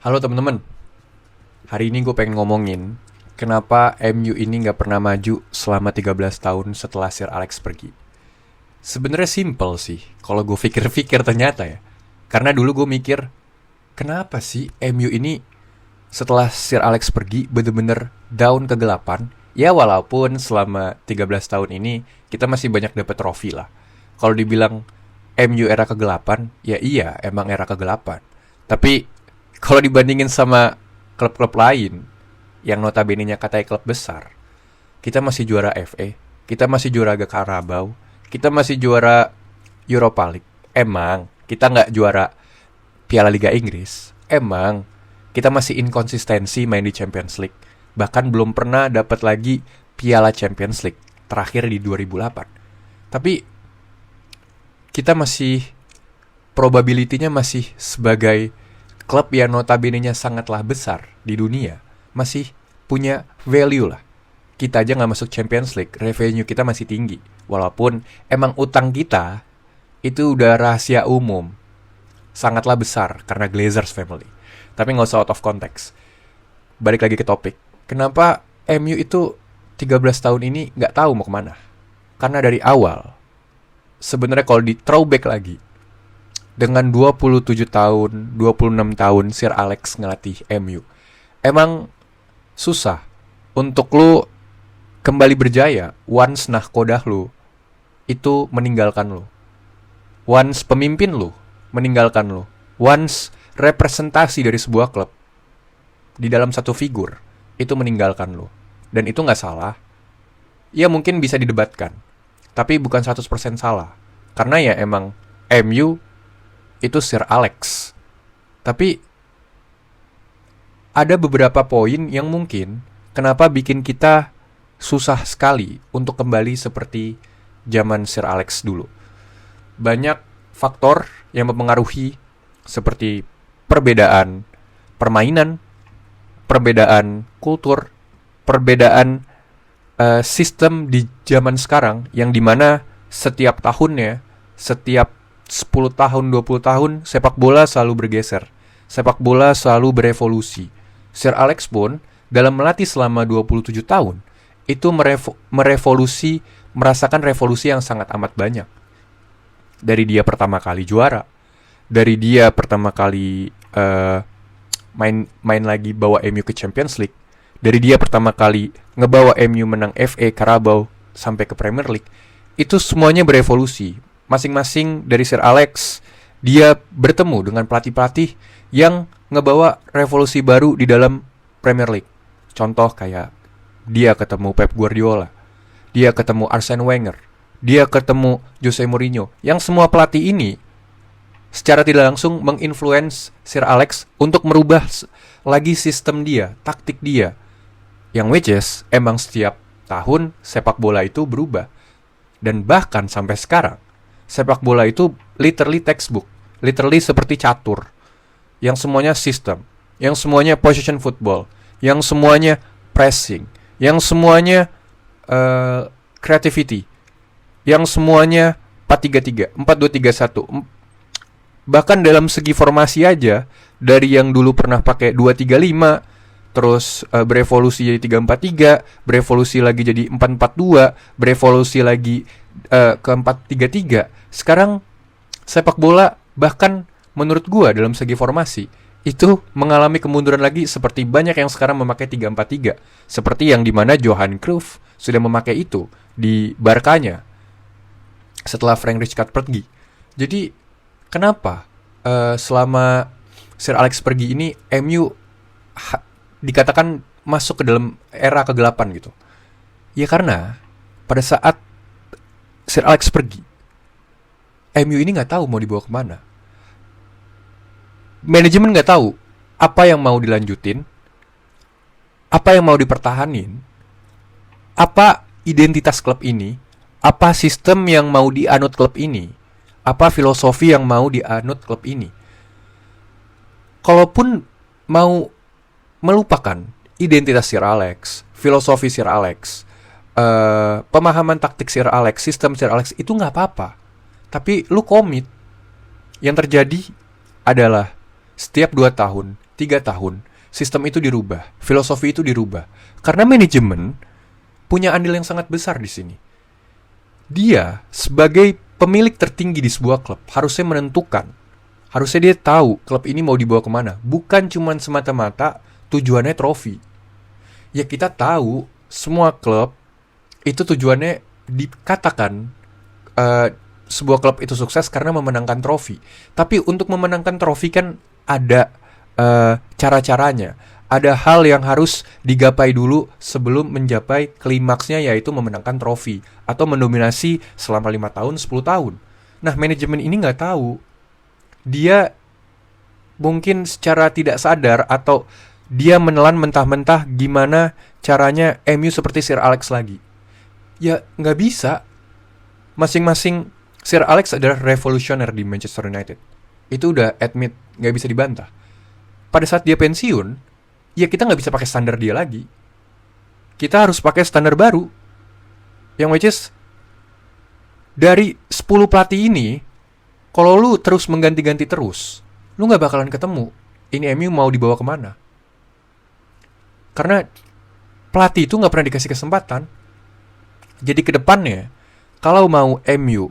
Halo teman-teman, hari ini gue pengen ngomongin kenapa MU ini nggak pernah maju selama 13 tahun setelah Sir Alex pergi. Sebenarnya simple sih, kalau gue pikir-pikir ternyata ya. Karena dulu gue mikir, kenapa sih MU ini setelah Sir Alex pergi bener-bener down kegelapan? Ya walaupun selama 13 tahun ini kita masih banyak dapat trofi lah. Kalau dibilang MU era kegelapan, ya iya emang era kegelapan. Tapi kalau dibandingin sama klub-klub lain yang notabene-nya katanya klub besar, kita masih juara FA, kita masih juara Carabao, kita masih juara Europa League. Emang kita nggak juara Piala Liga Inggris. Emang kita masih inkonsistensi main di Champions League. Bahkan belum pernah dapat lagi Piala Champions League terakhir di 2008. Tapi kita masih probability-nya masih sebagai klub yang notabene-nya sangatlah besar di dunia, masih punya value lah. Kita aja nggak masuk Champions League, revenue kita masih tinggi. Walaupun emang utang kita itu udah rahasia umum, sangatlah besar karena Glazers family. Tapi nggak usah out of context. Balik lagi ke topik. Kenapa MU itu 13 tahun ini nggak tahu mau kemana? Karena dari awal, sebenarnya kalau di throwback lagi, dengan 27 tahun, 26 tahun Sir Alex ngelatih MU, emang susah untuk lu kembali berjaya once nahkodah lu itu meninggalkan lu. Once pemimpin lu meninggalkan lu. Once representasi dari sebuah klub di dalam satu figur itu meninggalkan lu. Dan itu gak salah. Ya mungkin bisa didebatkan, tapi bukan 100% salah. Karena ya emang MU itu Sir Alex. Tapi ada beberapa poin yang mungkin kenapa bikin kita susah sekali untuk kembali seperti zaman Sir Alex dulu. Banyak faktor yang mempengaruhi, seperti perbedaan permainan, perbedaan kultur, perbedaan sistem di zaman sekarang yang dimana setiap tahunnya, setiap 10 tahun, 20 tahun, sepak bola selalu bergeser. Sepak bola selalu berevolusi. Sir Alex pun dalam melatih selama 27 tahun, itu merasakan revolusi yang sangat amat banyak. Dari dia pertama kali juara, dari dia pertama kali main lagi bawa MU ke Champions League, dari dia pertama kali ngebawa MU menang FA, Carabao, sampai ke Premier League, itu semuanya berevolusi. Masing-masing dari Sir Alex, dia bertemu dengan pelatih-pelatih yang ngebawa revolusi baru di dalam Premier League. Contoh kayak dia ketemu Pep Guardiola, dia ketemu Arsene Wenger, dia ketemu Jose Mourinho. Yang semua pelatih ini secara tidak langsung menginfluence Sir Alex untuk merubah lagi sistem dia, taktik dia. Yang which is, emang setiap tahun sepak bola itu berubah. Dan bahkan sampai sekarang, sepak bola itu literally textbook, literally seperti catur, yang semuanya sistem, yang semuanya position football, yang semuanya pressing, yang semuanya creativity, yang semuanya 4-3-3, 4-2-3-1. Bahkan dalam segi formasi aja, dari yang dulu pernah pakai 2-3-5, terus berevolusi jadi 3-4-3, berevolusi lagi jadi 4-4-2, berevolusi lagi ke 4-3-3. Sekarang sepak bola bahkan menurut gua dalam segi formasi itu mengalami kemunduran lagi, seperti banyak yang sekarang memakai 3-4-3, seperti yang dimana Johan Cruyff sudah memakai itu di Barkanya setelah Frank Rijkaard pergi. Jadi kenapa selama Sir Alex pergi ini MU dikatakan masuk ke dalam era kegelapan gitu? Ya karena pada saat Sir Alex pergi, MU ini nggak tahu mau dibawa kemana. Manajemen nggak tahu apa yang mau dilanjutin, apa yang mau dipertahanin, apa identitas klub ini, apa sistem yang mau dianut klub ini, apa filosofi yang mau dianut klub ini. Kalaupun mau melupakan identitas Sir Alex, filosofi Sir Alex, pemahaman taktik Sir Alex, sistem Sir Alex, itu nggak apa-apa. Tapi lu komit. Yang terjadi adalah setiap 2 tahun, 3 tahun, sistem itu dirubah, filosofi itu dirubah. Karena manajemen punya andil yang sangat besar di sini. Dia sebagai pemilik tertinggi di sebuah klub harusnya menentukan, harusnya dia tahu klub ini mau dibawa kemana. Bukan cuma semata-mata tujuannya trofi. Ya kita tahu semua klub itu tujuannya dikatakan sebuah klub itu sukses karena memenangkan trofi. Tapi untuk memenangkan trofi kan ada cara-caranya. Ada hal yang harus digapai dulu sebelum mencapai klimaksnya, yaitu memenangkan trofi atau mendominasi selama 5 tahun, 10 tahun. Nah, manajemen ini nggak tahu. Dia mungkin secara tidak sadar atau dia menelan mentah-mentah gimana caranya MU seperti Sir Alex lagi. Ya, nggak bisa. Masing-masing Sir Alex adalah revolusioner di Manchester United. Itu udah admit, nggak bisa dibantah. Pada saat dia pensiun, ya kita nggak bisa pakai standar dia lagi. Kita harus pakai standar baru. Yang which is, dari 10 pelatih ini, kalau lu terus mengganti-ganti terus, lu nggak bakalan ketemu ini MU mau dibawa kemana. Karena pelatih itu nggak pernah dikasih kesempatan. Jadi ke depannya, kalau mau MU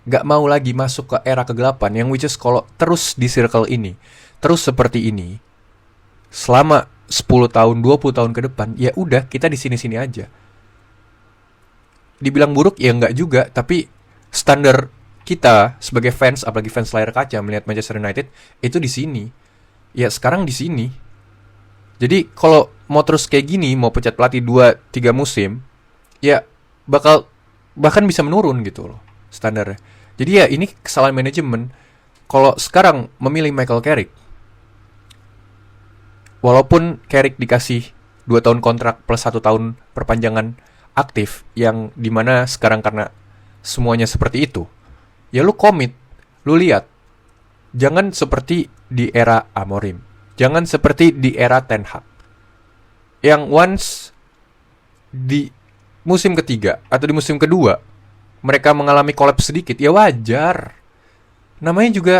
nggak mau lagi masuk ke era kegelapan, yang which is kalau terus di circle ini, terus seperti ini, selama 10 tahun, 20 tahun ke depan, ya udah kita di sini-sini aja. Dibilang buruk ya nggak juga, tapi standar kita sebagai fans, apalagi fans layar kaca melihat Manchester United itu di sini. Ya sekarang di sini. Jadi kalau mau terus kayak gini, mau pecat pelatih 2-3 musim, ya bahkan bisa menurun gitu loh standarnya. Jadi ya ini kesalahan manajemen. Kalau sekarang memilih Michael Carrick, walaupun Carrick dikasih 2 tahun kontrak plus 1 tahun perpanjangan aktif, yang dimana sekarang karena semuanya seperti itu, ya lu komit, lu lihat. Jangan seperti di era Amorim, jangan seperti di era Ten Hag, yang once di musim ketiga atau di musim kedua mereka mengalami kolaps sedikit, ya wajar. Namanya juga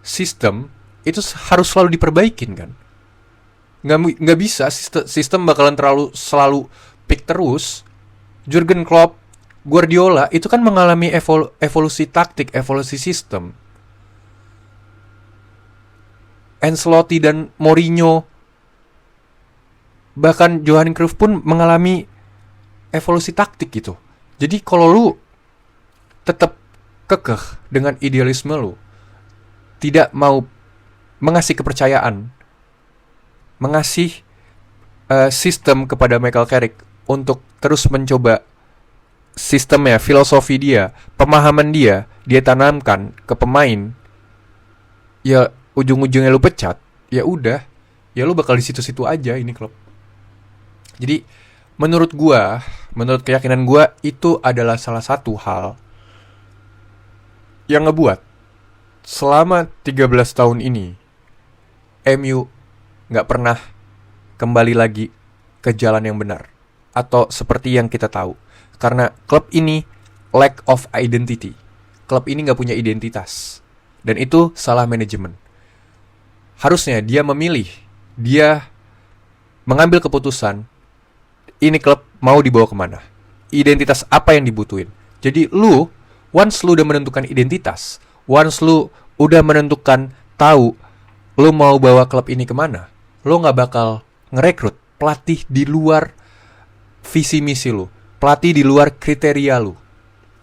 sistem, itu harus selalu diperbaikin kan. Nggak bisa sistem bakalan selalu peak terus. Jurgen Klopp, Guardiola itu kan mengalami evolusi taktik, evolusi sistem. Ancelotti dan Mourinho, bahkan Johan Cruyff pun mengalami evolusi taktik gitu. Jadi kalau lu tetap kekeh dengan idealisme lu, tidak mau mengasih kepercayaan, mengasih sistem kepada Michael Carrick untuk terus mencoba sistemnya, filosofi dia, pemahaman dia tanamkan ke pemain, ya ujung-ujungnya lu pecat, ya udah, ya lu bakal di situ-situ aja ini klub. Jadi menurut keyakinan gua, itu adalah salah satu hal yang ngebuat selama 13 tahun ini MU gak pernah kembali lagi ke jalan yang benar, atau seperti yang kita tahu. Karena klub ini lack of identity. Klub ini gak punya identitas. Dan itu salah manajemen. Harusnya dia memilih, dia mengambil keputusan, ini klub mau dibawa kemana, identitas apa yang dibutuhin. Jadi once lu udah menentukan identitas, once lu udah menentukan tahu lu mau bawa klub ini kemana, lu gak bakal ngerekrut pelatih di luar visi misi lu, pelatih di luar kriteria lu.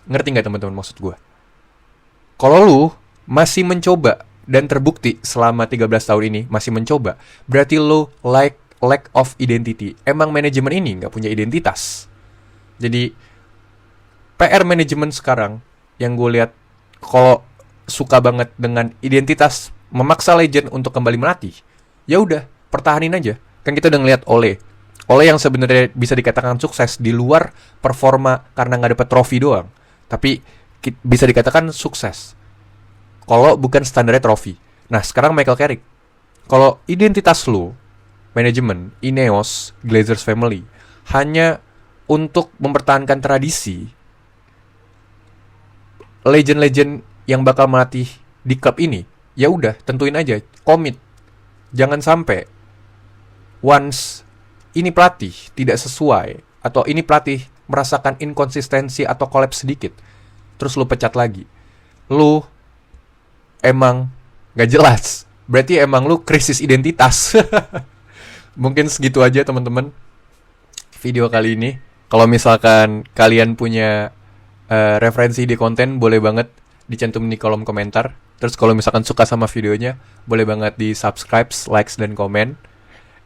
Ngerti gak teman-teman maksud gue? Kalau lu masih mencoba dan terbukti selama 13 tahun ini masih mencoba, berarti lu lack of identity. Emang manajemen ini gak punya identitas. Jadi PR manajemen sekarang yang gue lihat, kalau suka banget dengan identitas, memaksa legend untuk kembali melatih, ya udah pertahanin aja. Kan kita udah ngeliat Ole yang sebenarnya bisa dikatakan sukses di luar performa karena nggak dapet trofi doang, tapi bisa dikatakan sukses kalau bukan standarnya trofi. Nah sekarang Michael Carrick, kalau identitas lu manajemen, Ineos, Glazers family hanya untuk mempertahankan tradisi, legend-legend yang bakal melatih di klub ini, ya udah tentuin aja, komit. Jangan sampai once ini pelatih tidak sesuai, atau ini pelatih merasakan inkonsistensi atau kolaps sedikit, terus lu pecat lagi. Lu emang gak jelas. Berarti emang lu krisis identitas. Mungkin segitu aja teman-teman video kali ini. Kalau misalkan kalian punya referensi di konten, boleh banget dicantum di kolom komentar. Terus kalau misalkan suka sama videonya, boleh banget di subscribe, likes, dan komen.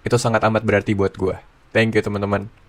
Itu sangat amat berarti buat gue. Thank you teman-teman.